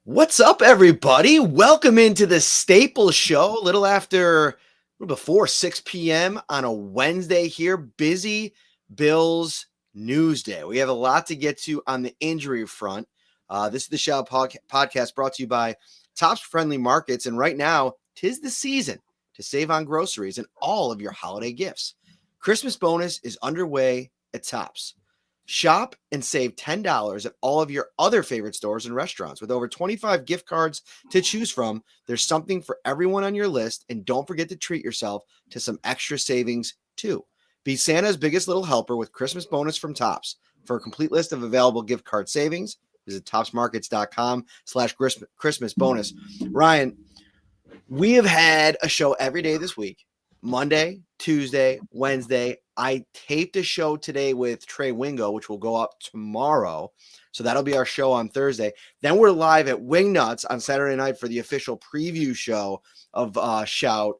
What's up, everybody? Welcome into the Staples Show. A little before 6 p.m. on a Wednesday here. Busy Bills News Day. We have a lot to get to on the injury front. This is the Shout podcast brought to you by Tops Friendly Markets. And right now, 'tis the season to save on groceries and all of your holiday gifts. Christmas bonus is underway at Tops. Shop and save $10 at all of your other favorite stores and restaurants. With over 25 gift cards to choose from, there's something for everyone on your list. And don't forget to treat yourself to some extra savings too. Be Santa's biggest little helper with Christmas bonus from Tops. For a complete list of available gift card savings, visit topsmarkets.com/Christmas bonus. Ryan, we have had a show every day this week. Monday, Tuesday, Wednesday. I taped a show today with Trey Wingo, which will go up tomorrow. So that'll be our show on Thursday. Then we're live at Wingnuts on Saturday night for the official preview show of Shout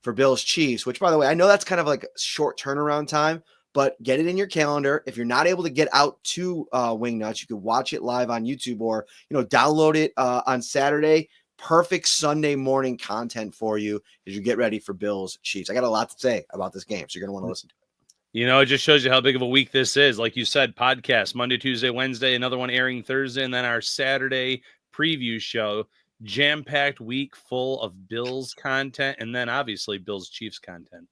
for Bills Chiefs, which, by the way, I know that's kind of like a short turnaround time, but get it in your calendar. If you're not able to get out to Wingnuts, you can watch it live on YouTube or, download it on Saturday. Perfect Sunday morning content for you as you get ready for Bills Chiefs. I got a lot to say about this game, so you're going to want to listen to it. It just shows you how big of a week this is. Like you said, podcast Monday, Tuesday, Wednesday, another one airing Thursday, and then our Saturday preview show. Jam-packed week full of Bills content, and then obviously Bills Chiefs content.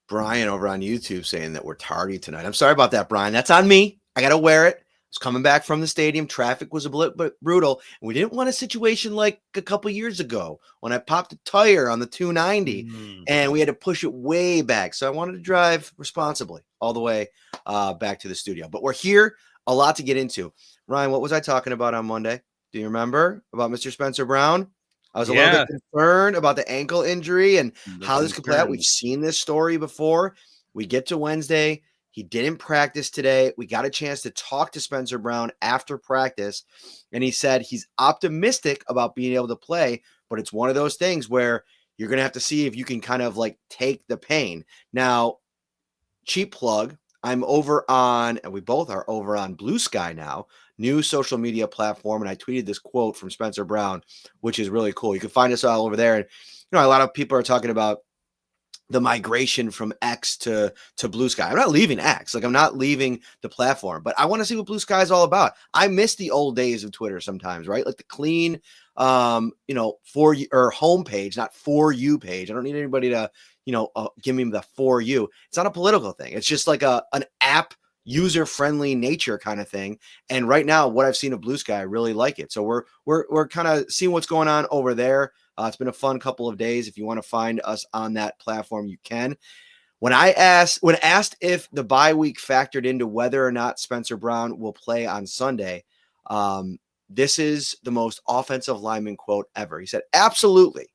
Brian over on YouTube saying that we're tardy tonight. I'm sorry about that, Brian. That's on me. I got to wear it. Was coming back from the stadium. Traffic was a bit brutal. And we didn't want a situation like a couple years ago when I popped a tire on the 290 and we had to push it way back. So I wanted to drive responsibly all the way back to the studio. But we're here. A lot to get into. Ryan, what was I talking about on Monday? Do you remember about Mr. Spencer Brown? I was a little bit concerned about the ankle injury and how this could play out. We've seen this story before. We get to Wednesday. He didn't practice today. We got a chance to talk to Spencer Brown after practice, and he said he's optimistic about being able to play, but it's one of those things where you're going to have to see if you can kind of like take the pain. Now, cheap plug, I'm over on, and we both are over on Blue Sky now, new social media platform, and I tweeted this quote from Spencer Brown, which is really cool. You can find us all over there, and a lot of people are talking about the migration from X to Blue Sky. I'm not leaving X. Like, I'm not leaving the platform, but I want to see what Blue Sky is all about. I miss the old days of Twitter sometimes, right? Like the clean, for you or homepage, not for you page. I don't need anybody to, give me the for you. It's not a political thing. It's just like an app user-friendly nature kind of thing. And right now, what I've seen of Blue Sky, I really like it. So we're kind of seeing what's going on over there. It's been a fun couple of days. If you want to find us on that platform, you can. When asked if the bye week factored into whether or not Spencer Brown will play on Sunday, this is the most offensive lineman quote ever. He said, absolutely,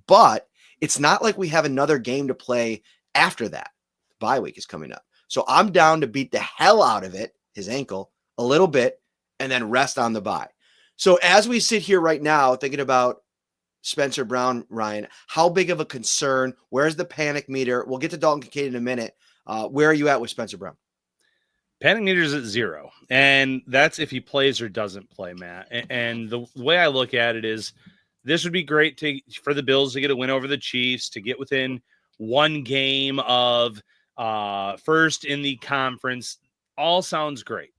but it's not like we have another game to play after that. The bye week is coming up. So I'm down to beat the hell out of it, his ankle, a little bit, and then rest on the bye. So as we sit here right now thinking about Spencer Brown, Ryan, how big of a concern? Where's the panic meter? We'll get to Dalton Kincaid in a minute. Where are you at with Spencer Brown? Panic meter's at 0, and that's if he plays or doesn't play, Matt. And the way I look at it is this would be great for the Bills to get a win over the Chiefs, to get within one game of first in the conference. All sounds great.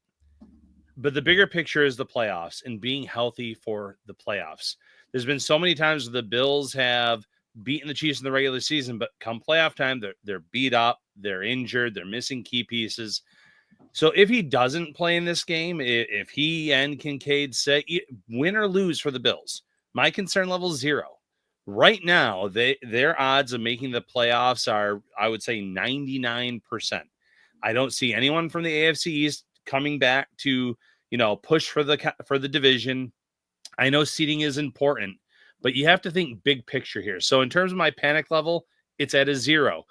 But the bigger picture is the playoffs and being healthy for the playoffs. There's been so many times where the Bills have beaten the Chiefs in the regular season, but come playoff time, they're beat up, they're injured, they're missing key pieces. So if he doesn't play in this game, if he and Kincaid say win or lose for the Bills, my concern level is 0. Right now, their odds of making the playoffs are, I would say, 99%. I don't see anyone from the AFC East coming back to, push for the division. I know seeding is important, but you have to think big picture here. So in terms of my panic level, it's at a 0.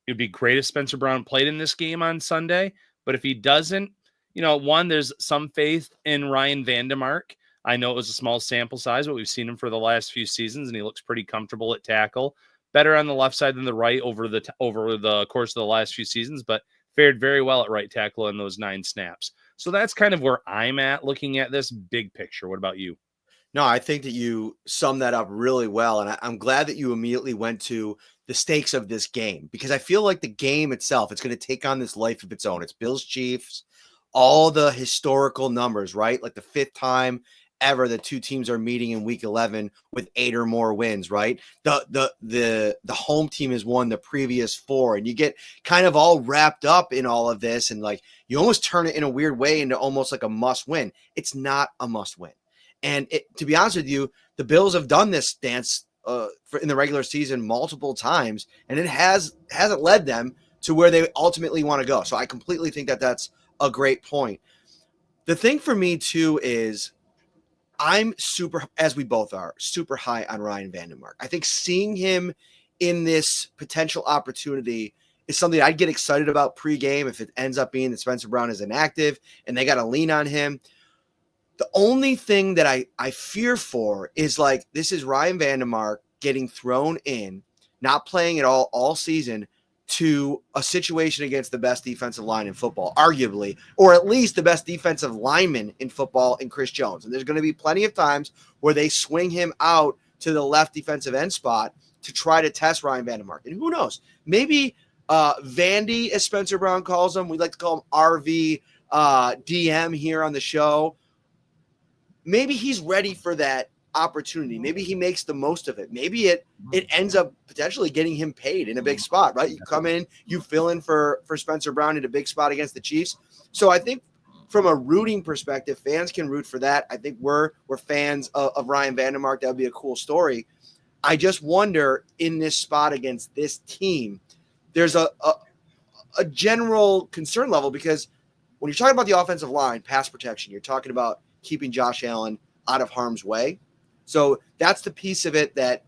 It would be great if Spencer Brown played in this game on Sunday, but if he doesn't, there's some faith in Ryan Vandemark. I know it was a small sample size, but we've seen him for the last few seasons, and he looks pretty comfortable at tackle. Better on the left side than the right over the course of the last few seasons, but fared very well at right tackle in those 9 snaps. So that's kind of where I'm at looking at this big picture. What about you? No, I think that you summed that up really well. And I'm glad that you immediately went to the stakes of this game, because I feel like the game itself, it's going to take on this life of its own. It's Bills Chiefs, all the historical numbers, right? Like the 5th time ever the two teams are meeting in week 11 with 8 or more wins, right? The home team has won the previous 4, and you get kind of all wrapped up in all of this, and like you almost turn it in a weird way into almost like a must win. It's not a must win. And to be honest with you, the Bills have done this dance in the regular season multiple times, and it hasn't led them to where they ultimately want to go. So I completely think that that's a great point. The thing for me too is I'm super, as we both are, super high on Ryan Vandenmark. I think seeing him in this potential opportunity is something I'd get excited about pregame if it ends up being that Spencer Brown is inactive and they got to lean on him. The only thing that I fear for is like, this is Ryan Vandenmark getting thrown in, not playing at all season, to a situation against the best defensive line in football, arguably, or at least the best defensive lineman in football in Chris Jones. And there's going to be plenty of times where they swing him out to the left defensive end spot to try to test Ryan Vandenmark. And who knows, maybe Vandy, as Spencer Brown calls him, we like to call him RV DM here on the show. Maybe he's ready for that opportunity. Maybe he makes the most of it. Maybe it ends up potentially getting him paid in a big spot, right? You come in, you fill in for Spencer Brown in a big spot against the Chiefs. So I think from a rooting perspective, fans can root for that. I think we're fans of Ryan Vandenmark. That would be a cool story. I just wonder, in this spot against this team, there's a general concern level, because when you're talking about the offensive line, pass protection, you're talking about keeping Josh Allen out of harm's way. So that's the piece of it that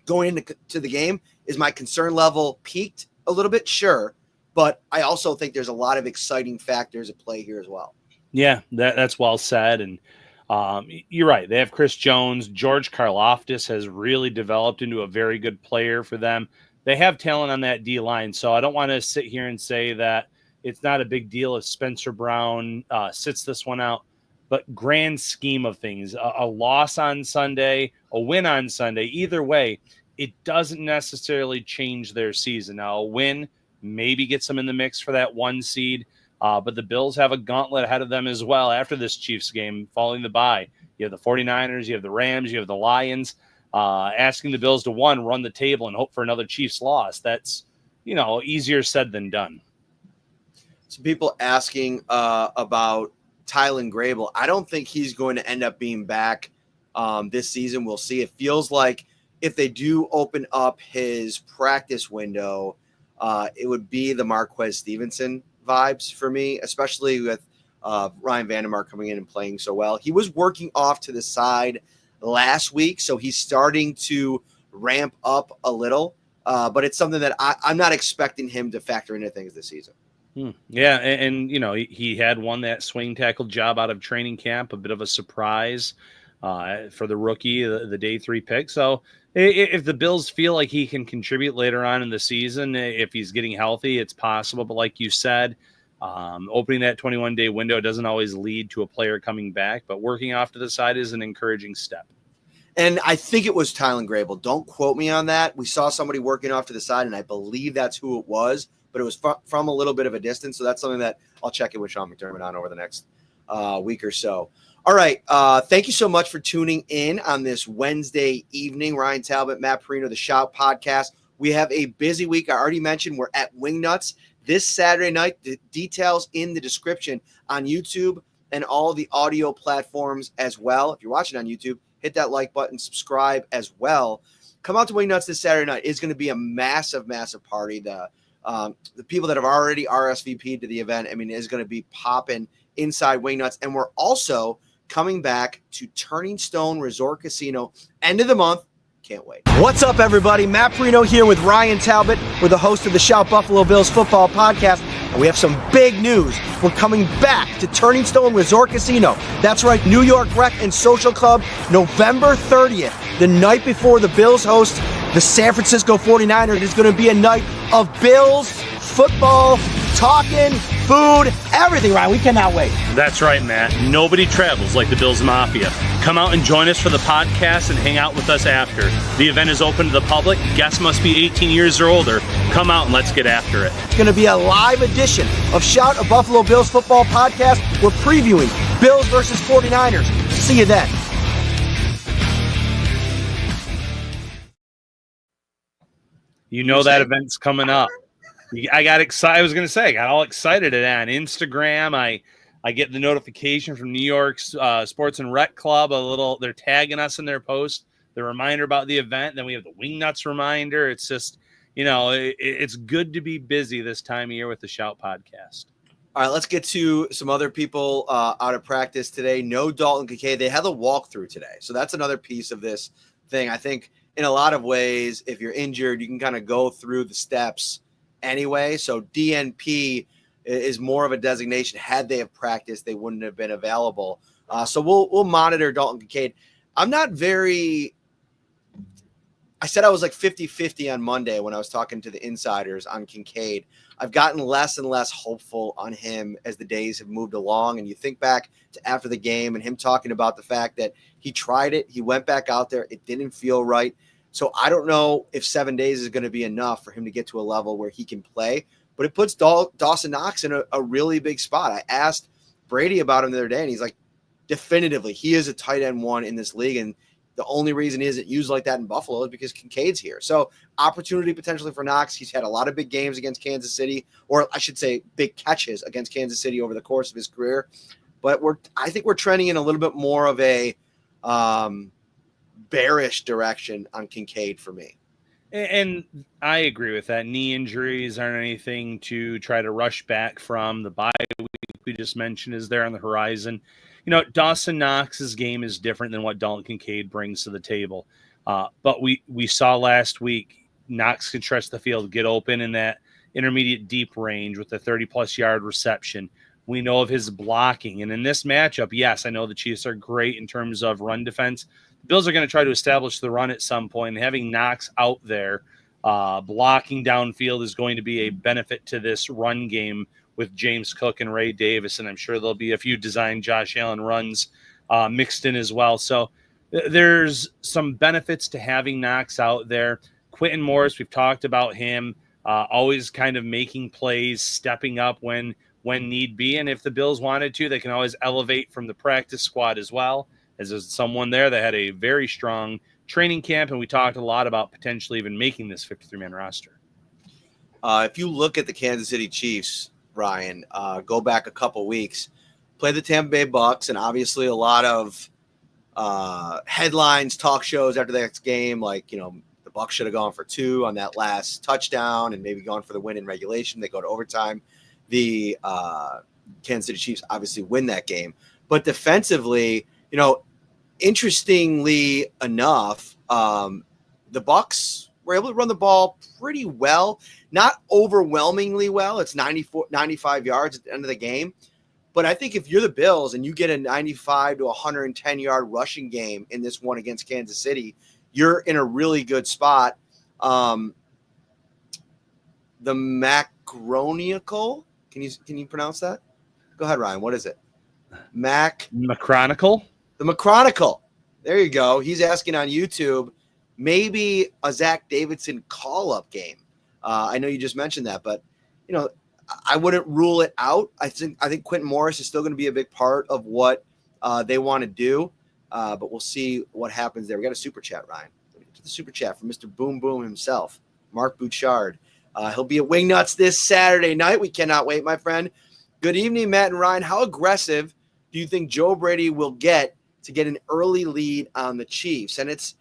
going into the game is my concern level peaked a little bit, sure. But I also think there's a lot of exciting factors at play here as well. Yeah, that's well said. And you're right. They have Chris Jones. George Karlaftis has really developed into a very good player for them. They have talent on that D-line, so I don't want to sit here and say that it's not a big deal if Spencer Brown sits this one out. But grand scheme of things, a loss on Sunday, a win on Sunday, either way, it doesn't necessarily change their season. Now, a win maybe gets them in the mix for that 1 seed, but the Bills have a gauntlet ahead of them as well after this Chiefs game, following the bye. You have the 49ers, you have the Rams, you have the Lions, asking the Bills to, one, run the table and hope for another Chiefs loss. That's, easier said than done. Some people asking about Tylen Grable. I don't think he's going to end up being back this season. We'll see. It feels like if they do open up his practice window, it would be the Marquez Stevenson vibes for me, especially with Ryan Vandenmark coming in and playing so well. He was working off to the side last week, so he's starting to ramp up a little, but it's something that I'm not expecting him to factor into things this season. Yeah, and he had won that swing tackle job out of training camp, a bit of a surprise for the rookie, the day 3 pick. So if the Bills feel like he can contribute later on in the season, if he's getting healthy, it's possible. But like you said, opening that 21-day window doesn't always lead to a player coming back, but working off to the side is an encouraging step. And I think it was Tylen Grable. Don't quote me on that. We saw somebody working off to the side, and I believe that's who it was. But it was from a little bit of a distance. So that's something that I'll check in with Shawn McDermott on over the next week or so. All right. Thank you so much for tuning in on this Wednesday evening. Ryan Talbot, Matt Parrino, the Shout Podcast. We have a busy week. I already mentioned we're at Wingnuts this Saturday night. The details in the description on YouTube and all the audio platforms as well. If you're watching on YouTube, hit that like button, subscribe as well. Come out to Wingnuts this Saturday night. It's going to be a massive, massive party. The people that have already RSVP'd to the event, is going to be popping inside Wingnuts. And we're also coming back to Turning Stone Resort Casino end of the month. Can't wait. What's up, everybody? Matt Parrino here with Ryan Talbot. We're the host of the Shout Buffalo Bills Football Podcast. And we have some big news. We're coming back to Turning Stone Resort Casino. That's right, New York Rec and Social Club, November 30th, the night before the Bills host the San Francisco 49ers. It is going to be a night of Bills football, talking, food, everything, Ryan. We cannot wait. That's right, Matt. Nobody travels like the Bills Mafia. Come out and join us for the podcast and hang out with us after. The event is open to the public. Guests must be 18 years or older. Come out and let's get after it. It's going to be a live edition of Shout, a Buffalo Bills football podcast. We're previewing Bills versus 49ers. See you then. You know that event's coming up. I got excited. I was going to say, I got all excited on Instagram. I get the notification from New York's Sports and Rec Club. They're tagging us in their post, the reminder about the event. Then we have the Wingnuts reminder. It's just, it's good to be busy this time of year with the Shout podcast. All right, let's get to some other people out of practice today. No Dalton Kincaid. They had a walkthrough today. So that's another piece of this thing. I think in a lot of ways, if you're injured, you can kind of go through the steps anyway. So DNP is more of a designation. Had they have practiced, they wouldn't have been available. So we'll monitor Dalton Kincaid. I'm not very – I said I was like 50-50 on Monday when I was talking to the insiders on Kincaid. I've gotten less and less hopeful on him as the days have moved along. And you think back to after the game and him talking about the fact that he tried it. He went back out there. It didn't feel right. So I don't know if 7 days is going to be enough for him to get to a level where he can play. But it puts Dawson Knox in a really big spot. I asked Brady about him the other day, and he's like, definitively, he is a tight end one in this league. And the only reason he isn't used like that in Buffalo is because Kincaid's here. So opportunity potentially for Knox. He's had a lot of big games against Kansas City, or I should say big catches against Kansas City over the course of his career. But I think we're trending in a little bit more of a bearish direction on Kincaid for me. And I agree with that. Knee injuries aren't anything to try to rush back from. The bye week we just mentioned is there on the horizon. Dawson Knox's game is different than what Dalton Kincaid brings to the table. But we saw last week Knox can stretch the field, get open in that intermediate deep range with a 30-plus yard reception. We know of his blocking. And in this matchup, yes, I know the Chiefs are great in terms of run defense. The Bills are going to try to establish the run at some point. And having Knox out there blocking downfield is going to be a benefit to this run game with James Cook and Ray Davis, and I'm sure there'll be a few designed Josh Allen runs mixed in as well. So there's some benefits to having Knox out there. Quentin Morris, we've talked about him, always kind of making plays, stepping up when need be, and if the Bills wanted to, they can always elevate from the practice squad as well, as there's someone there that had a very strong training camp, and we talked a lot about potentially even making this 53-man roster. If you look at the Kansas City Chiefs, Ryan, go back a couple weeks, play the Tampa Bay Bucks, and obviously a lot of headlines, talk shows after the next game, like, the Bucks should have gone for 2 on that last touchdown and maybe gone for the win in regulation. They go to overtime. The Kansas City Chiefs obviously win that game. But defensively, interestingly enough, the Bucks were able to run the ball pretty well. Not overwhelmingly well. It's 95 yards at the end of the game. But I think if you're the Bills and you get a 95 to 110-yard rushing game in this one against Kansas City, you're in a really good spot. The Macronical, can you pronounce that? Go ahead, Ryan. What is it? Macronical? The Macronical. There you go. He's asking on YouTube, maybe a Zach Davidson call-up game. I know you just mentioned that, but I wouldn't rule it out. I think Quentin Morris is still going to be a big part of what they want to do, but we'll see what happens there. We got a super chat, Ryan. Let me get to the super chat from Mr. Boom Boom himself, Mark Bouchard. He'll be at Wingnuts this Saturday night. We cannot wait, my friend. Good evening, Matt and Ryan. How aggressive do you think Joe Brady will get to get an early lead on the Chiefs? And it's,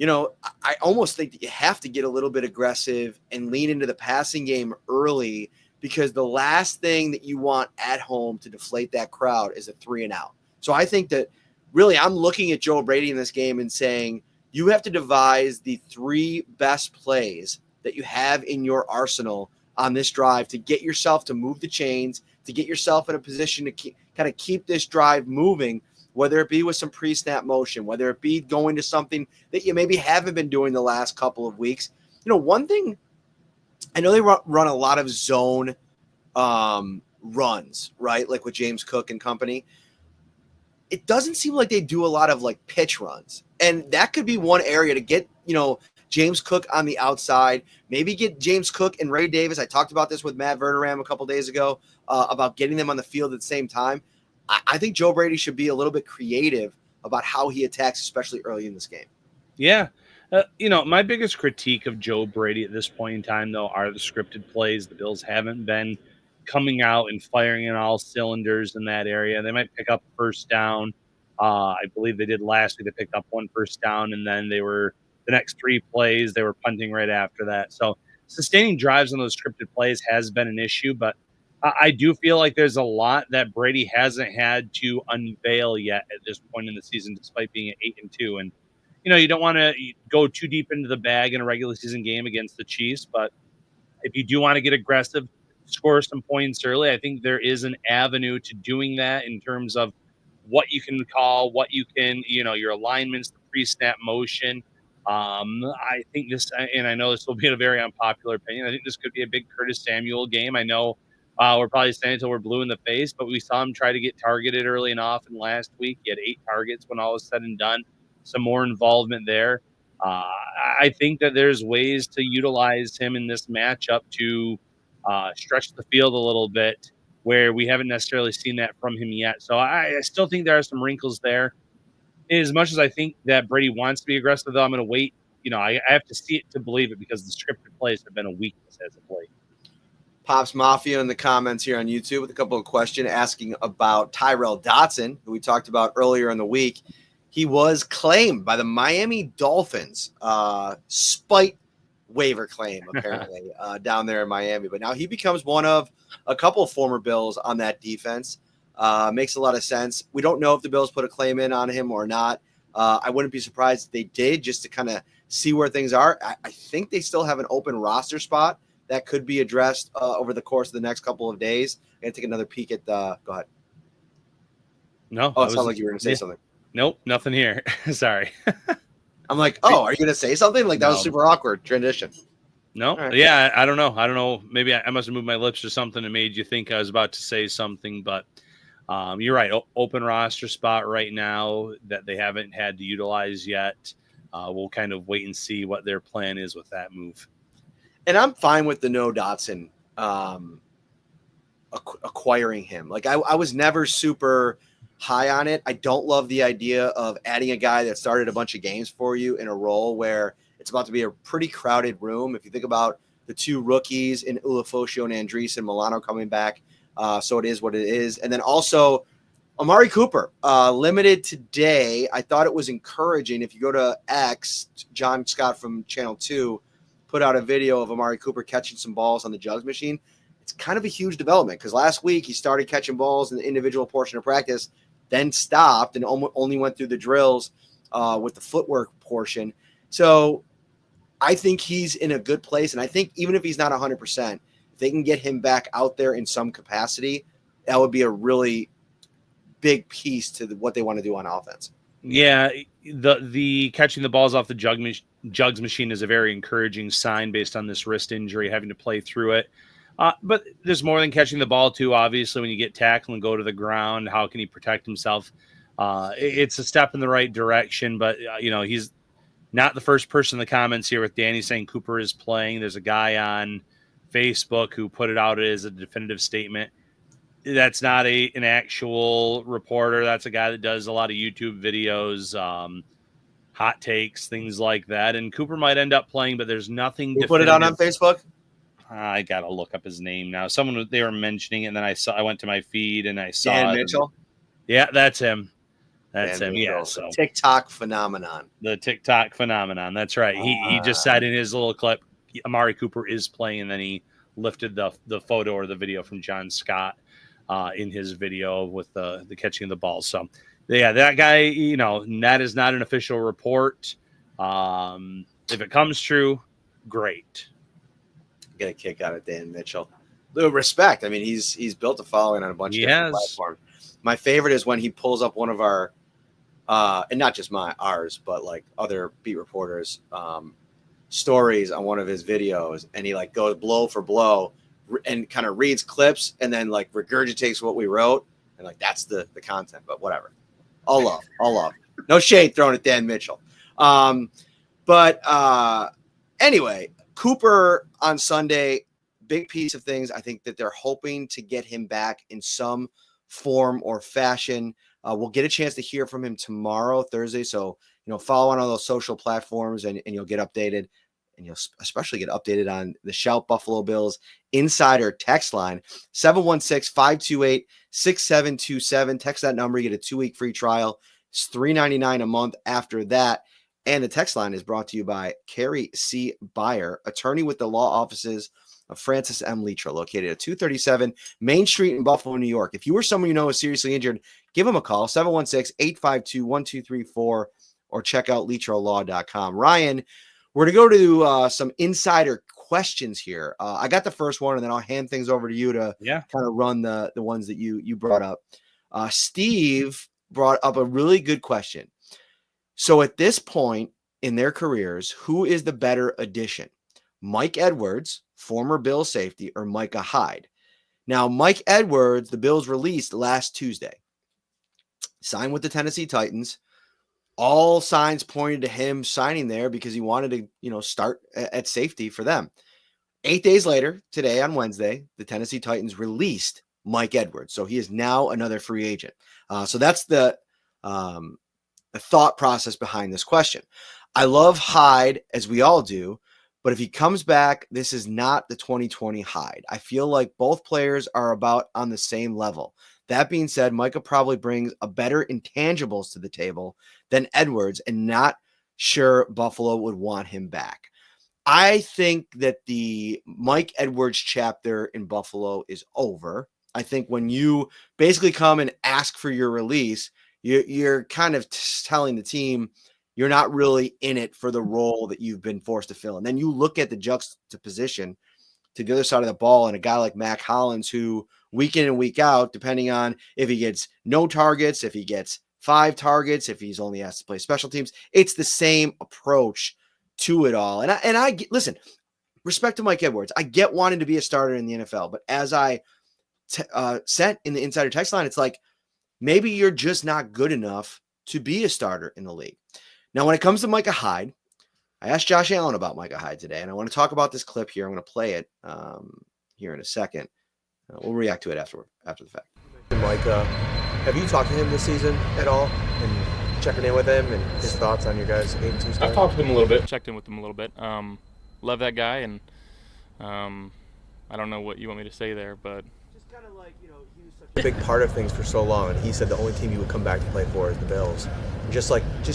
I almost think that you have to get a little bit aggressive and lean into the passing game early, because the last thing that you want at home to deflate that crowd is a 3-and-out. So I think that really I'm looking at Joe Brady in this game and saying you have to devise the 3 best plays that you have in your arsenal on this drive to get yourself to move the chains, to get yourself in a position to kind of keep this drive moving, whether it be with some pre-snap motion, whether it be going to something that you maybe haven't been doing the last couple of weeks. One thing, I know they run a lot of zone runs, right? Like with James Cook and company. It doesn't seem like they do a lot of like pitch runs. And that could be one area to get, James Cook on the outside, maybe get James Cook and Ray Davis. I talked about this with Matt Verderam a couple days ago about getting them on the field at the same time. I think Joe Brady should be a little bit creative about how he attacks, especially early in this game. Yeah. My biggest critique of Joe Brady at this point in time, though, are the scripted plays. The Bills haven't been coming out and firing on all cylinders in that area. They might pick up a first down. I believe they did last week. They picked up one first down, and then the next 3 plays, they were punting right after that. So sustaining drives on those scripted plays has been an issue, but I do feel like there's a lot that Brady hasn't had to unveil yet at this point in the season, despite being at 8-2. And, you don't want to go too deep into the bag in a regular season game against the Chiefs, but if you do want to get aggressive, score some points early, I think there is an avenue to doing that in terms of what you can call, what you can, your alignments, the pre-snap motion. I think this, and I know this will be a very unpopular opinion, I think this could be a big Curtis Samuel game. I know we're probably saying until we're blue in the face, but we saw him try to get targeted early and often last week. He had 8 targets when all was said and done. Some more involvement there. I think that there's ways to utilize him in this matchup to stretch the field a little bit where we haven't necessarily seen that from him yet. So I still think there are some wrinkles there. As much as I think that Brady wants to be aggressive, though, I'm going to wait. I have to see it to believe it because the scripted plays have been a weakness as of late. Pops Mafia in the comments here on YouTube with a couple of questions asking about Tyrell Dotson, who we talked about earlier in the week. He was claimed by the Miami Dolphins, spite waiver claim, apparently, down there in Miami. But now he becomes one of a couple of former Bills on that defense. Makes a lot of sense. We don't know if the Bills put a claim in on him or not. I wouldn't be surprised if they did, just to kind of see where things are. I think they still have an open roster spot that could be addressed over the course of the next couple of days. I'm going to take another peek at the – go ahead. No. Oh, it sounded like you were going to say something. Nope, nothing here. Sorry. I'm like, oh, are you going to say something? Like, that was super awkward transition. No. Right. Yeah, I don't know. Maybe I must have moved my lips or something and made you think I was about to say something. But you're right. Open roster spot right now that they haven't had to utilize yet. We'll kind of wait and see what their plan is with that move. And I'm fine with the no Dotson acquiring him. Like, I was never super high on it. I don't love the idea of adding a guy that started a bunch of games for you in a role where it's about to be a pretty crowded room. If you think about the 2 rookies in Ulofoshio and Andreessen, Milano coming back, so it is what it is. And then also Amari Cooper, limited today. I thought it was encouraging. If you go to X, John Scott from Channel 2 put out a video of Amari Cooper catching some balls on the jugs machine. It's kind of a huge development because last week he started catching balls in the individual portion of practice, then stopped and only went through the drills with the footwork portion. So I think he's in a good place. And I think even if he's not 100%, if they can get him back out there in some capacity, that would be a really big piece to what they want to do on offense. Yeah, the catching the balls off the jugs machine is a very encouraging sign based on this wrist injury, having to play through it. But there's more than catching the ball, too. Obviously, when you get tackled and go to the ground, how can he protect himself? It's a step in the right direction, but, he's not the first person in the comments here with Danny saying Cooper is playing. There's a guy on Facebook who put it out as a definitive statement. That's not an actual reporter. That's a guy that does a lot of YouTube videos, hot takes, things like that. And Cooper might end up playing, but there's nothing. You put it out on Facebook? I gotta look up his name now. They were mentioning it, and then I went to my feed and I saw Dan Mitchell. Yeah, that's him. That's Dan him. Mitchell. Yeah, so TikTok phenomenon. The TikTok phenomenon. That's right. He just said in his little clip, Amari Cooper is playing, and then he lifted the photo or the video from John Scott in his video with the catching of the ball. So yeah, that guy. That is not an official report. If it comes true, great. Get a kick out of Dan Mitchell. Little respect. I mean, he's built a following on a bunch of different platforms. My favorite is when he pulls up one of our, and not just ours, but like other beat reporters, stories on one of his videos, and he like goes blow for blow and kind of reads clips and then like regurgitates what we wrote. And like, that's the content, but whatever. All love. No shade thrown at Dan Mitchell. Anyway, Cooper on Sunday, big piece of things. I think that they're hoping to get him back in some form or fashion. We'll get a chance to hear from him tomorrow, Thursday. So, follow on all those social platforms and you'll get updated. And you'll especially get updated on the Shout Buffalo Bills Insider text line, 716-528-6727. Text that number. You get a 2-week free trial. It's $3.99 a month after that. And the text line is brought to you by Carrie C. Beyer, attorney with the law offices of Francis M. Leitra, located at 237 Main Street in Buffalo, New York. If you or someone you know is seriously injured, give them a call, 716-852-1234, or check out LeitraLaw.com. Ryan, we're going to go to some insider questions here. I got the first one, and then I'll hand things over to you to kind of run the ones that you brought up. Steve brought up a really good question. So at this point in their careers, who is the better addition? Mike Edwards, former Bills safety, or Micah Hyde? Now, Mike Edwards, the Bills released last Tuesday, signed with the Tennessee Titans. All signs pointed to him signing there because he wanted to, start at safety for them. 8 days later, today on Wednesday, the Tennessee Titans released Mike Edwards. So he is now another free agent. So that's the thought process behind this question. I love Hyde, as we all do, but if he comes back, this is not the 2020 Hyde. I feel like both players are about on the same level. That being said, Micah probably brings a better intangibles to the table than Edwards, and not sure Buffalo would want him back. I think that the Mike Edwards chapter in Buffalo is over. I think when you basically come and ask for your release, you're kind of telling the team you're not really in it for the role that you've been forced to fill. And then you look at the juxtaposition to the other side of the ball and a guy like Mac Hollins, who week in and week out, depending on if he gets no targets, if he gets 5 targets, if he's only asked to play special teams, it's the same approach to it all. And I listen, respect to Mike Edwards. I get wanting to be a starter in the NFL, but as I sent in the insider text line, it's like, maybe you're just not good enough to be a starter in the league. Now, when it comes to Micah Hyde, I asked Josh Allen about Micah Hyde today, and I want to talk about this clip here. I'm going to play it here in a second. We'll react to it after the fact. Micah, have you talked to him this season at all and checking in with him and his thoughts on your guys' 8-2 start? I've talked to him a little bit, checked in with him a little bit. Love that guy, and I don't know what you want me to say there, but just kind of like, he was such a big part of things for so long, and he said the only team he would come back to play for is the Bills. Just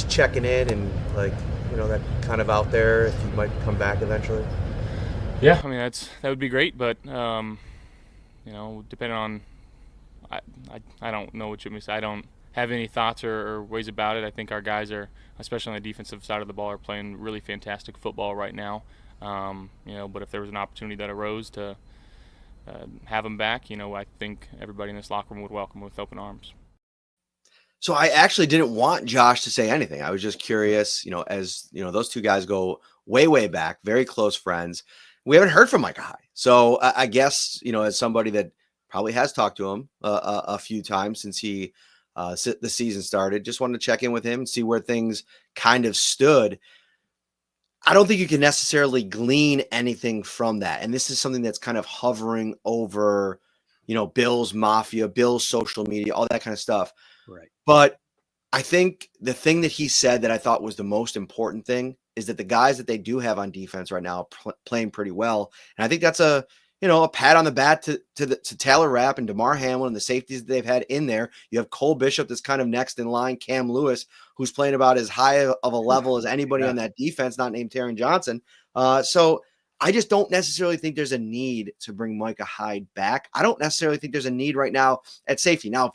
checking in and that kind of out there if he might come back eventually. Yeah, I mean that would be great, but depending on, I don't know what you want me to say. I don't have any thoughts or ways about it. I think our guys are, especially on the defensive side of the ball, are playing really fantastic football right now. But if there was an opportunity that arose to have him back, I think everybody in this locker room would welcome him with open arms. So I actually didn't want Josh to say anything. I was just curious, as those two guys go way, way back, very close friends. We haven't heard from Micah Hyde. So I guess, as somebody that probably has talked to him a few times since the season started, just wanted to check in with him and see where things kind of stood. I don't think you can necessarily glean anything from that. And this is something that's kind of hovering over, Bills Mafia, Bills social media, all that kind of stuff. Right. But I think the thing that he said that I thought was the most important thing is that the guys that they do have on defense right now are playing pretty well. And I think that's a pat on the back to Taylor Rapp and DeMar Hamlin and the safeties that they've had in there. You have Cole Bishop that's kind of next in line, Cam Lewis, who's playing about as high of a level as anybody on that defense, not named Taron Johnson. So I just don't necessarily think there's a need to bring Micah Hyde back. I don't necessarily think there's a need right now at safety. Now,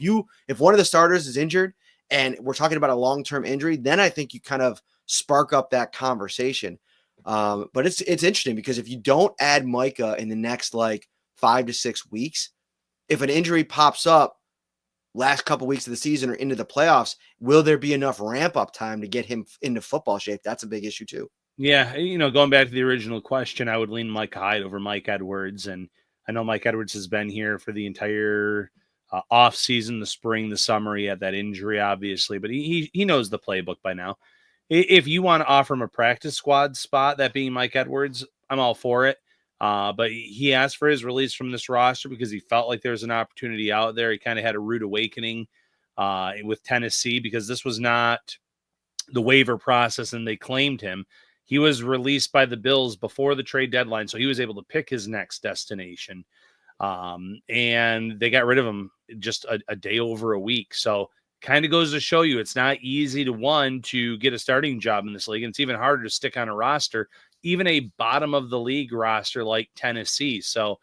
if one of the starters is injured and we're talking about a long-term injury, then I think you kind of spark up that conversation. But it's interesting because if you don't add Micah in the next 5 to 6 weeks, if an injury pops up last couple weeks of the season or into the playoffs, will there be enough ramp up time to get him into football shape? That's a big issue too. Yeah, going back to the original question, I would lean Mike Hyde over Mike Edwards. And I know Mike Edwards has been here for the entire off season, the spring, the summer. He had that injury, obviously, but he knows the playbook by now. If you want to offer him a practice squad spot, that being Mike Edwards, I'm all for it. But he asked for his release from this roster because he felt like there was an opportunity out there. He kind of had a rude awakening with Tennessee because this was not the waiver process and they claimed him. He was released by the Bills before the trade deadline, so he was able to pick his next destination. And they got rid of him just a day over a week. So kind of goes to show you it's not easy to get a starting job in this league. And it's even harder to stick on a roster, even a bottom of the league roster like Tennessee. So,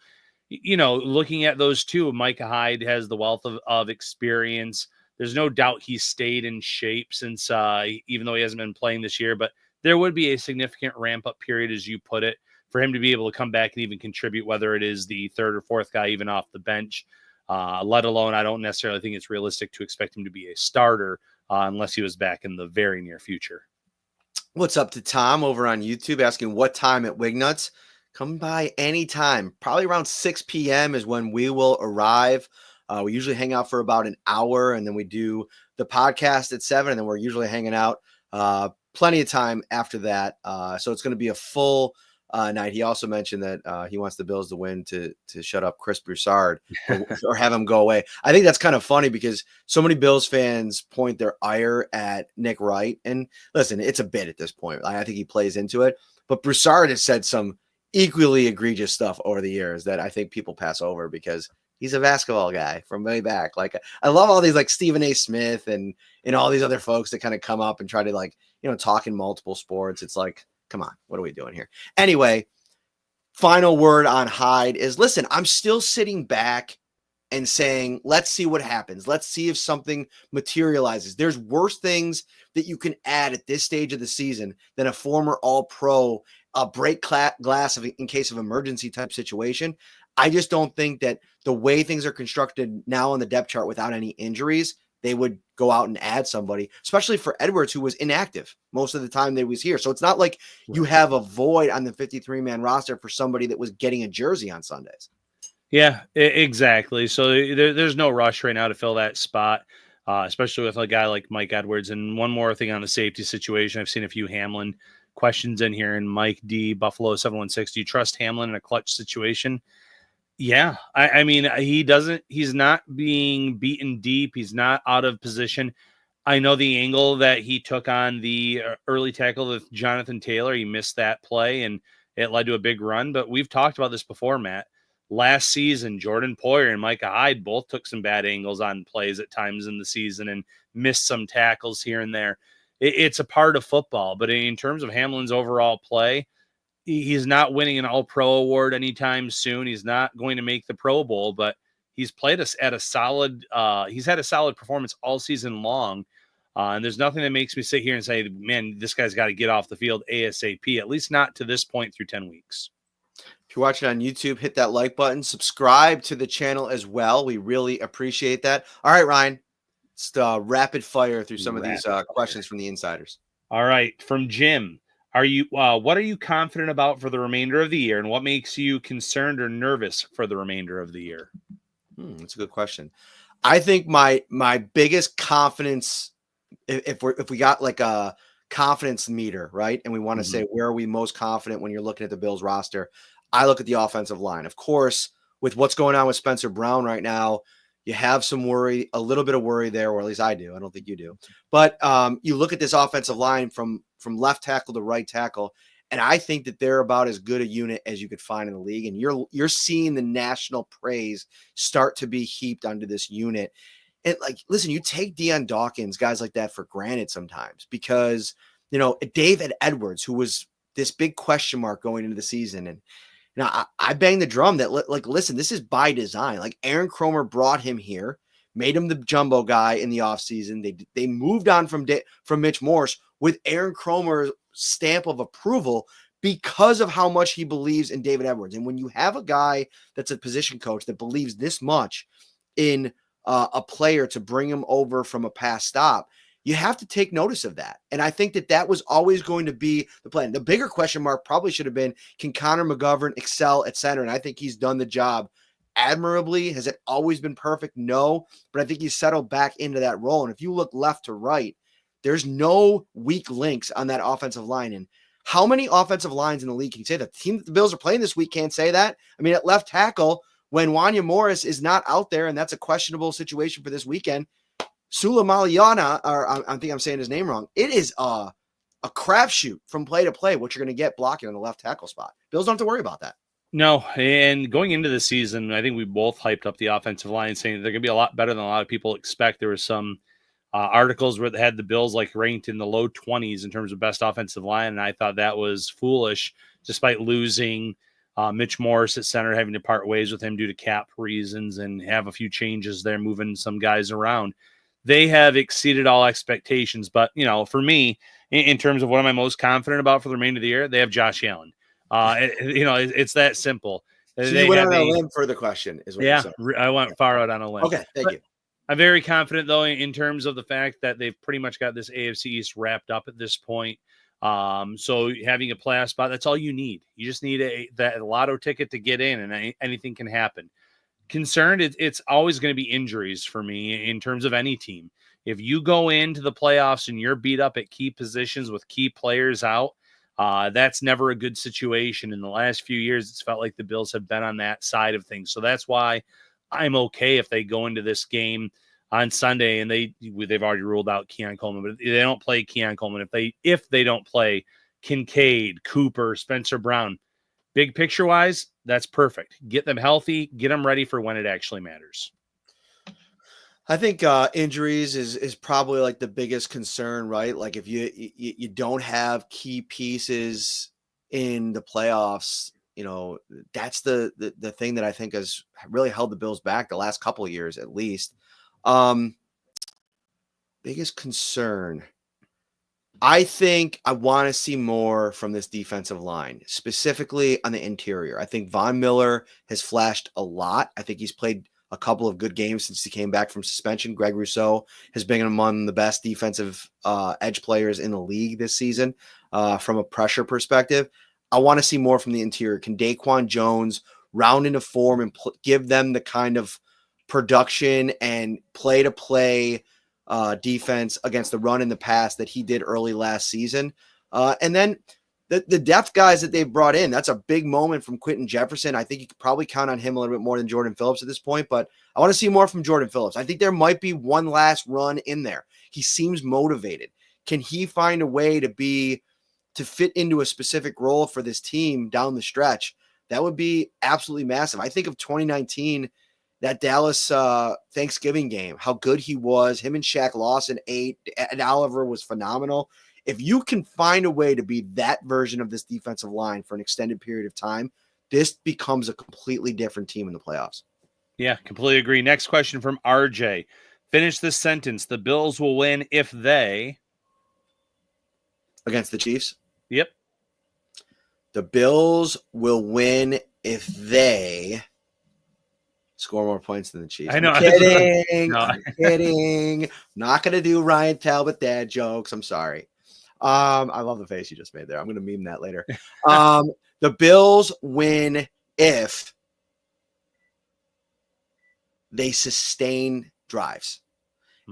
looking at those two, Micah Hyde has the wealth of experience. There's no doubt he's stayed in shape since, even though he hasn't been playing this year, but there would be a significant ramp up period, as you put it, for him to be able to come back and even contribute, whether it is the third or fourth guy, even off the bench, let alone, I don't necessarily think it's realistic to expect him to be a starter unless he was back in the very near future. What's up to Tom over on YouTube asking what time at Wignuts? Come by anytime. Probably around 6 p.m. is when we will arrive. We usually hang out for about an hour, and then we do the podcast at 7, and then we're usually hanging out plenty of time after that. So it's going to be a full night. He also mentioned that he wants the Bills to win to shut up Chris Broussard or have him go away. I think that's kind of funny because so many Bills fans point their ire at Nick Wright. And listen, it's a bit at this point. I think he plays into it. But Broussard has said some equally egregious stuff over the years that I think people pass over because he's a basketball guy from way back. Like, I love all these like Stephen A. Smith and all these other folks that kind of come up and try to talk in multiple sports. It's like, come on, what are we doing here? Anyway, final word on Hyde is, listen, I'm still sitting back and saying, let's see what happens. Let's see if something materializes. There's worse things that you can add at this stage of the season than a former all-pro, a break glass in case of emergency type situation. I just don't think that the way things are constructed now on the depth chart without any injuries, they would go out and add somebody, especially for Edwards, who was inactive most of the time that he was here. So it's not like you have a void on the 53-man roster for somebody that was getting a jersey on Sundays. Yeah, exactly. So there's no rush right now to fill that spot, especially with a guy like Mike Edwards. And one more thing on the safety situation. I've seen a few Hamlin questions in here, and Mike D. Buffalo 716. Do you trust Hamlin in a clutch situation? Yeah, I mean, he's not being beaten deep. He's not out of position. I know the angle that he took on the early tackle with Jonathan Taylor. He missed that play, and it led to a big run. But we've talked about this before, Matt. Last season, Jordan Poyer and Micah Hyde both took some bad angles on plays at times in the season and missed some tackles here and there. It's a part of football. But in terms of Hamlin's overall play, he's not winning an All-Pro award anytime soon. He's not going to make the Pro Bowl, but he's played us at a solid. He's had a solid performance all season long, and there's nothing that makes me sit here and say, "Man, this guy's got to get off the field ASAP." At least not to this point through 10 weeks. If you're watching on YouTube, hit that like button. Subscribe to the channel as well. We really appreciate that. All right, Ryan, let's rapid fire through some of these questions from the insiders. All right, from Jim. What are you confident about for the remainder of the year, and what makes you concerned or nervous for the remainder of the year? That's a good question. I think my biggest confidence, if we got like a confidence meter, right, and we want to say where are we most confident when you're looking at the Bills roster, I look at the offensive line. Of course, with what's going on with Spencer Brown right now, you have some worry, a little bit of worry there, or at least I do. I don't think you do. But you look at this offensive line from left tackle to right tackle, and I think that they're about as good a unit as you could find in the league. And you're seeing the national praise start to be heaped onto this unit. And listen, you take Deion Dawkins, guys like that, for granted sometimes because David Edwards, who was this big question mark going into the season, and I bang the drum that listen, this is by design. Like Aaron Kromer brought him here, made him the jumbo guy in the offseason. They moved on from Mitch Morse with Aaron Kromer's stamp of approval because of how much he believes in David Edwards. And when you have a guy that's a position coach that believes this much in a player to bring him over from a past stop, You have to take notice of that. And I think that was always going to be the plan. The bigger question mark probably should have been, can Connor McGovern excel at center? And I think he's done the job admirably. Has it always been perfect? No, but I think he's settled back into that role. And if you look left to right, there's no weak links on that offensive line. And how many offensive lines in the league can you say that? The team that the Bills are playing this week can't say that. I mean, at left tackle, when Wanya Morris is not out there, and that's a questionable situation for this weekend, Sula Maliana, or I think I'm saying his name wrong, it is a crapshoot from play to play what you're going to get blocking on the left tackle spot. Bills don't have to worry about that. No, and going into the season, I think we both hyped up the offensive line, saying they're going to be a lot better than a lot of people expect. There were some articles where they had the Bills like ranked in the low 20s in terms of best offensive line, and I thought that was foolish, despite losing Mitch Morris at center, having to part ways with him due to cap reasons and have a few changes there, moving some guys around. They have exceeded all expectations, but, for me, in terms of what am I most confident about for the remainder of the year, they have Josh Allen. It's that simple. So you went on a limb for the question, is what you're saying. I went far out on a limb. Okay, thank you. I'm very confident, though, in terms of the fact that they've pretty much got this AFC East wrapped up at this point. So having a playoff spot, that's all you need. You just need that lotto ticket to get in, and anything can happen. Concerned, it's always going to be injuries for me in terms of any team. If you go into the playoffs and you're beat up at key positions with key players out, that's never a good situation. In the last few years, it's felt like the Bills have been on that side of things. So that's why I'm okay if they go into this game on Sunday and they've already ruled out Keon Coleman, but they don't play Keon Coleman. If they don't play Kincaid, Cooper, Spencer Brown, big picture wise, that's perfect. Get them healthy, get them ready for when it actually matters. I think injuries is probably like the biggest concern, right? Like if you don't have key pieces in the playoffs, that's the thing that I think has really held the Bills back the last couple of years, at least. Biggest concern. I think I want to see more from this defensive line, specifically on the interior. I think Von Miller has flashed a lot. I think he's played a couple of good games since he came back from suspension. Greg Rousseau has been among the best defensive edge players in the league this season from a pressure perspective. I want to see more from the interior. Can Daquan Jones round into form and give them the kind of production and play-to-play defense against the run in the pass that he did early last season? And then the depth guys that they've brought in, that's a big moment from Quentin Jefferson. I think you could probably count on him a little bit more than Jordan Phillips at this point, but I want to see more from Jordan Phillips. I think there might be one last run in there. He seems motivated. Can he find a way to fit into a specific role for this team down the stretch? That would be absolutely massive. I think of 2019, that Dallas Thanksgiving game, how good he was. Him and Shaq Lawson ate, and Oliver was phenomenal. If you can find a way to be that version of this defensive line for an extended period of time, this becomes a completely different team in the playoffs. Yeah, completely agree. Next question from RJ. Finish this sentence. The Bills will win if they... Against the Chiefs? Yep. The Bills will win if they score more points than the Chiefs. I know. I'm kidding. I'm kidding. Not going to do Ryan Talbot dad jokes. I'm sorry. I love the face you just made there. I'm going to meme that later. The Bills win if they sustain drives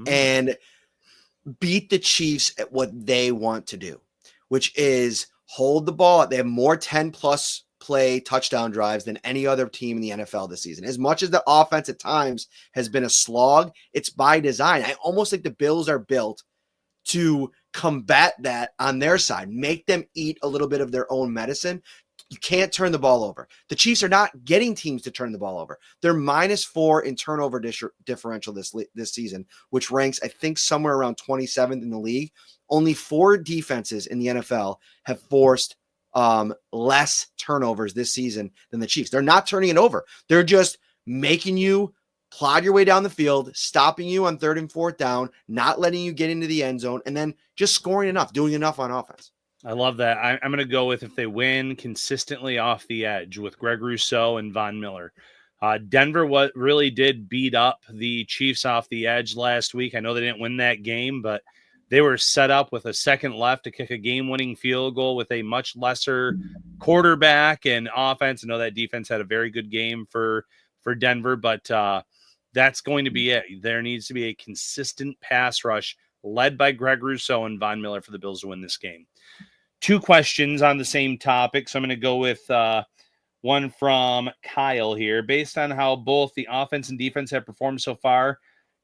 and beat the Chiefs at what they want to do, which is hold the ball. They have more 10-plus play touchdown drives than any other team in the NFL this season. As much as the offense at times has been a slog, it's by design. I almost think the Bills are built to combat that on their side, make them eat a little bit of their own medicine. You can't turn the ball over. The Chiefs are not getting teams to turn the ball over. They're -4 in turnover differential this season, which ranks, I think, somewhere around 27th in the league. Only 4 defenses in the NFL have forced less turnovers this season than the Chiefs. They're not turning it over. They're just making you plod your way down the field, stopping you on 3rd and 4th down, not letting you get into the end zone, and then just scoring enough, doing enough on offense. I love that. I'm going to go with if they win consistently off the edge with Greg Rousseau and Von Miller. Denver really did beat up the Chiefs off the edge last week. I know they didn't win that game, but They were set up with a second left to kick a game-winning field goal with a much lesser quarterback and offense. I know that defense had a very good game for Denver, but that's going to be it. There needs to be a consistent pass rush led by Greg Rousseau and Von Miller for the Bills to win this game. 2 questions on the same topic, so I'm going to go with one from Kyle here. Based on how both the offense and defense have performed so far,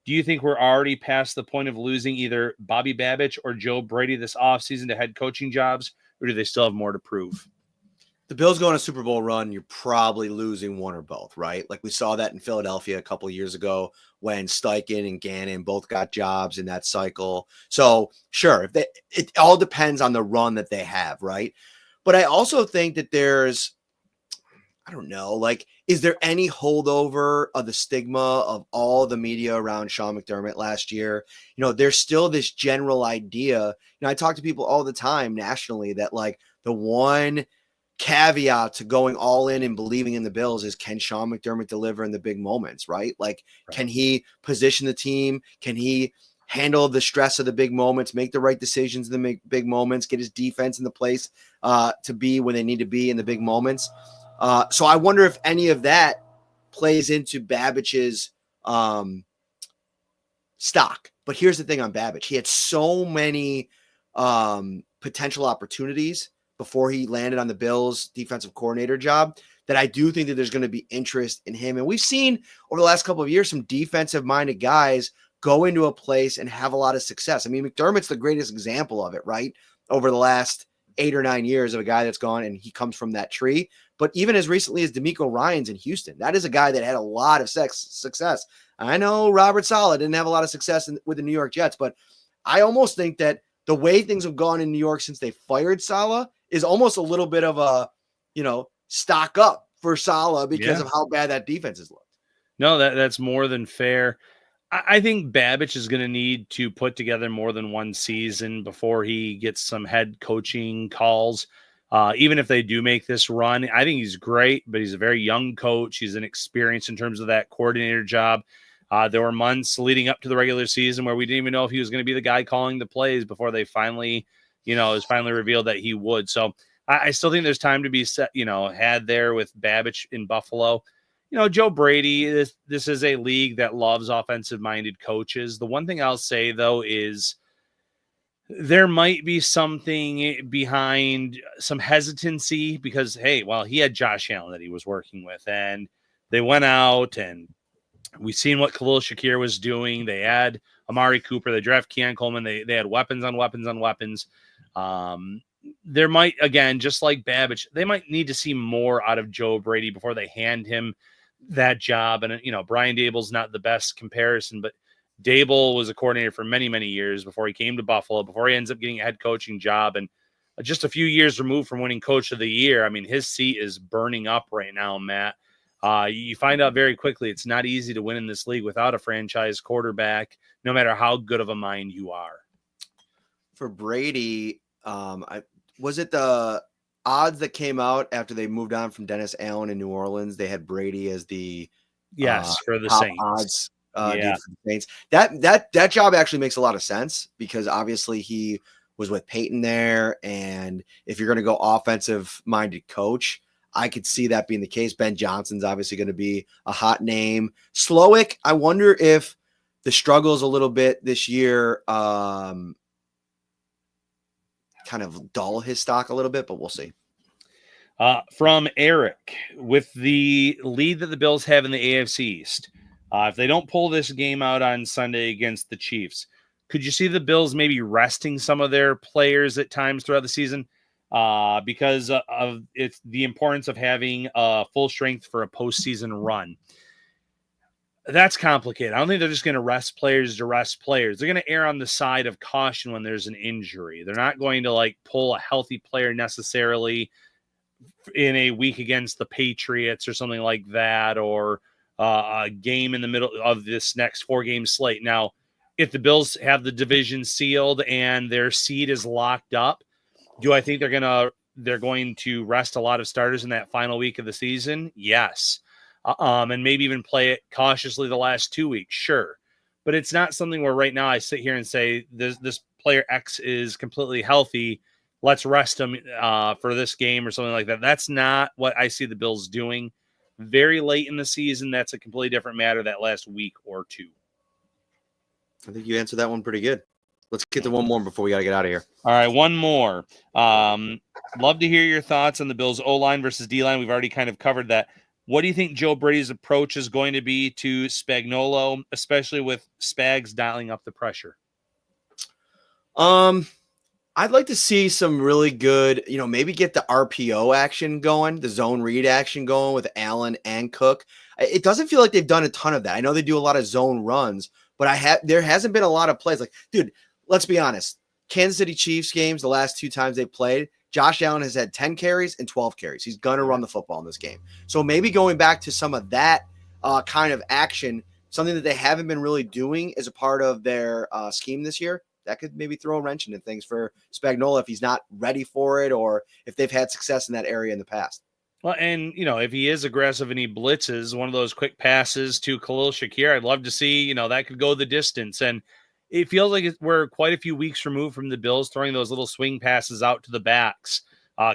do you think we're already past the point of losing either Bobby Babich or Joe Brady this offseason to head coaching jobs, or do they still have more to prove? The Bills go on a Super Bowl run, you're probably losing one or both, right? Like we saw that in Philadelphia a couple of years ago when Steichen and Gannon both got jobs in that cycle. So sure, it all depends on the run that they have, right? But I also think that there's, I don't know, like, is there any holdover of the stigma of all the media around Shawn McDermott last year? You know, there's still this general idea. You know, I talk to people all the time nationally that like the one caveat to going all in and believing in the Bills is, can Shawn McDermott deliver in the big moments, right? Like, can he position the team? Can he handle the stress of the big moments, make the right decisions in the big moments, get his defense in the place to be when they need to be in the big moments? So I wonder if any of that plays into Babich's stock. But here's the thing on Babich. He had so many potential opportunities before he landed on the Bills defensive coordinator job that I do think that there's going to be interest in him. And we've seen over the last couple of years some defensive minded guys go into a place and have a lot of success. I mean, McDermott's the greatest example of it, right? Over the last 8 or 9 years of a guy that's gone and he comes from that tree. But even as recently as DeMeco Ryans in Houston, that is a guy that had a lot of success. I know Robert Saleh didn't have a lot of success with the New York Jets, but I almost think that the way things have gone in New York since they fired Saleh is almost a little bit of a, you know, stock up for Saleh because of how bad that defense has looked. No, that's more than fair. I think Babich is going to need to put together more than one season before he gets some head coaching calls. Even if they do make this run, I think he's great, but he's a very young coach. He's inexperienced in terms of that coordinator job. There were months leading up to the regular season where we didn't even know if he was going to be the guy calling the plays before they finally, you know, it was finally revealed that he would. So I still think there's time to be set, you know, had there with Babich in Buffalo. You know, Joe Brady, this is a league that loves offensive-minded coaches. The one thing I'll say, though, is there might be something behind some hesitancy because, hey, well, he had Josh Allen that he was working with, and they went out, and we've seen what Khalil Shakir was doing. They had Amari Cooper, they draft Keon Coleman, they had weapons on weapons on weapons. There might, again, just like Babich, they might need to see more out of Joe Brady before they hand him that job. And, you know, Brian Dable's not the best comparison, but Dable was a coordinator for many, many years before he came to Buffalo, before he ends up getting a head coaching job. And just a few years removed from winning coach of the year, I mean, his seat is burning up right now, Matt. You find out very quickly it's not easy to win in this league without a franchise quarterback, no matter how good of a mind you are. For Brady, was it the odds that came out after they moved on from Dennis Allen in New Orleans? They had Brady as the for the top Saints. Odds, for the Saints. That job actually makes a lot of sense because obviously he was with Peyton there, and if you're going to go offensive-minded coach, I could see that being the case. Ben Johnson's obviously going to be a hot name. Slowick, I wonder if the struggles a little bit this year kind of dull his stock a little bit, but we'll see. From Eric, with the lead that the Bills have in the AFC East, if they don't pull this game out on Sunday against the Chiefs, could you see the Bills maybe resting some of their players at times throughout the season because of it's the importance of having full strength for a postseason run? That's complicated. I don't think they're just going to rest players to rest players. They're going to err on the side of caution when there's an injury. They're not going to like pull a healthy player necessarily in a week against the Patriots or something like that, or a game in the middle of this next 4-game slate. Now, if the Bills have the division sealed and their seed is locked up, do I think they're going to rest a lot of starters in that final week of the season? Yes. And maybe even play it cautiously the last 2 weeks. Sure. But it's not something where right now I sit here and say this player X is completely healthy, let's rest him for this game or something like that. That's not what I see the Bills doing. Very late in the season, that's a completely different matter that last week or two. I think you answered that one pretty good. Let's get to one more before we got to get out of here. All right, one more. Love to hear your thoughts on the Bills O-line versus D-line. We've already kind of covered that. What do you think Joe Brady's approach is going to be to Spagnuolo, especially with Spags dialing up the pressure? I'd like to see some really good, maybe get the RPO action going, the zone read action going with Allen and Cook. It doesn't feel like they've done a ton of that. I know they do a lot of zone runs, but there hasn't been a lot of plays. Like, dude, let's be honest. Kansas City Chiefs games, the last 2 times they played, Josh Allen has had 10 carries and 12 carries. He's going to run the football in this game. So maybe going back to some of that kind of action, something that they haven't been really doing as a part of their scheme this year, that could maybe throw a wrench into things for Spagnuolo if he's not ready for it or if they've had success in that area in the past. Well, and, if he is aggressive and he blitzes one of those quick passes to Khalil Shakir, I'd love to see, that could go the distance. And it feels like we're quite a few weeks removed from the Bills throwing those little swing passes out to the backs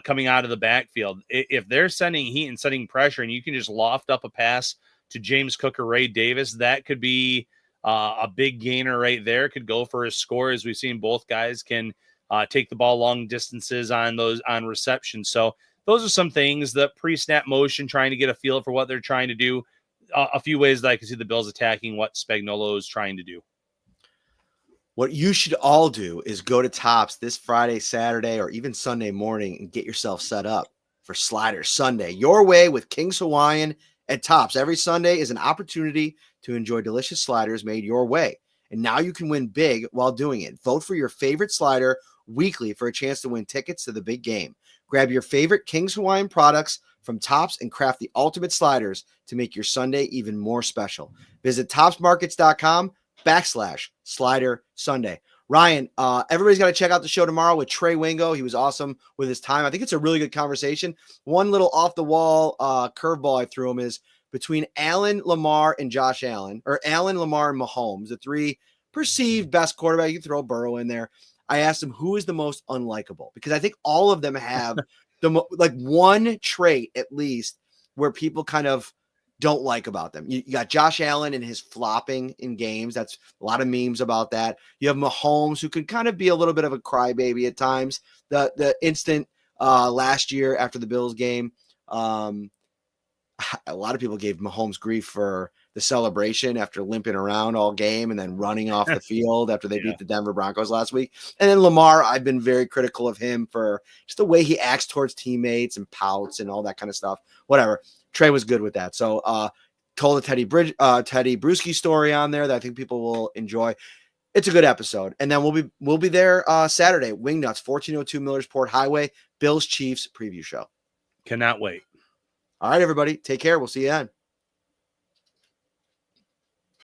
coming out of the backfield. If they're sending heat and sending pressure and you can just loft up a pass to James Cook or Ray Davis, that could be a big gainer right there. Could go for a score, as we've seen both guys can take the ball long distances on reception. So those are some things, the pre-snap motion, trying to get a feel for what they're trying to do. A few ways that I can see the Bills attacking what Spagnuolo is trying to do. What you should all do is go to Tops this Friday, Saturday, or even Sunday morning and get yourself set up for Sliders Sunday. Your way with King's Hawaiian at Tops. Every Sunday is an opportunity to enjoy delicious sliders made your way. And now you can win big while doing it. Vote for your favorite slider weekly for a chance to win tickets to the big game. Grab your favorite King's Hawaiian products from Tops and craft the ultimate sliders to make your Sunday even more special. Visit topsmarkets.com/Slider Sunday. Ryan, everybody's got to check out the show tomorrow with Trey Wingo. He was awesome with his time. I think it's a really good conversation. One little off-the-wall curveball I threw him is between Allen, Lamar, and Josh Allen, or Allen, Lamar, and Mahomes, the 3 perceived best quarterback. You can throw Burrow in there. I asked him who is the most unlikable, because I think all of them have one trait at least where people kind of don't like about them. You got Josh Allen and his flopping in games. That's a lot of memes about that. You have Mahomes, who could kind of be a little bit of a crybaby at times. The instant last year after the Bills game, a lot of people gave Mahomes grief for the celebration after limping around all game and then running off the field after they beat the Denver Broncos last week. And then Lamar, I've been very critical of him for just the way he acts towards teammates and pouts and all that kind of stuff. Whatever. Trey was good with that. So told a Teddy Bruschi story on there that I think people will enjoy. It's a good episode. And then we'll be there Saturday, Wingnuts, 1402 Millersport Highway, Bills Chiefs preview show. Cannot wait. All right, everybody. Take care. We'll see you then.